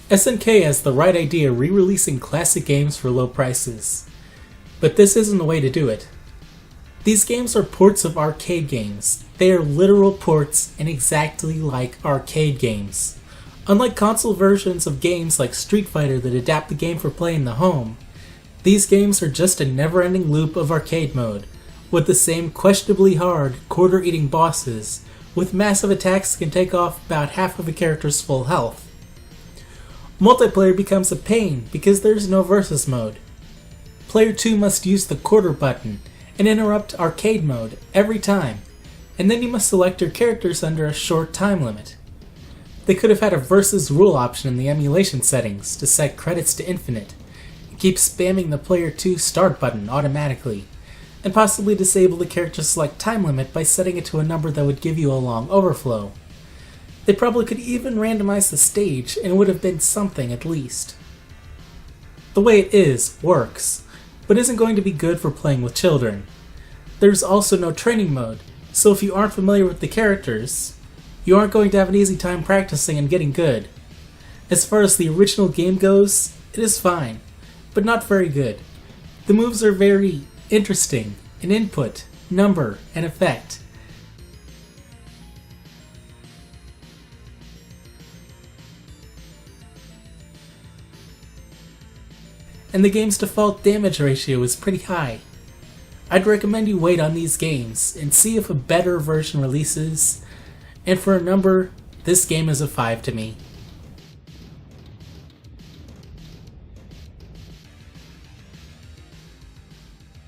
SNK has the right idea re-releasing classic games for low prices. But this isn't the way to do it. These games are ports of arcade games. They are literal ports and exactly like arcade games. Unlike console versions of games like Street Fighter that adapt the game for play in the home, these games are just a never-ending loop of arcade mode, with the same questionably hard, quarter-eating bosses, with massive attacks that can take off about half of a character's full health. Multiplayer becomes a pain because there's no versus mode. Player 2 must use the quarter button and interrupt arcade mode every time, and then you must select your characters under a short time limit. They could have had a versus rule option in the emulation settings to set credits to infinite, and keep spamming the Player 2 start button automatically, and possibly disable the character select time limit by setting it to a number that would give you a long overflow. They probably could even randomize the stage and it would have been something at least. The way it is works, but isn't going to be good for playing with children. There's also no training mode, so if you aren't familiar with the characters, you aren't going to have an easy time practicing and getting good. As far as the original game goes, it is fine, but not very good. The moves are very interesting in input, number, and effect. And the game's default damage ratio is pretty high. I'd recommend you wait on these games and see if a better version releases, and for a number, this game is a 5 to me.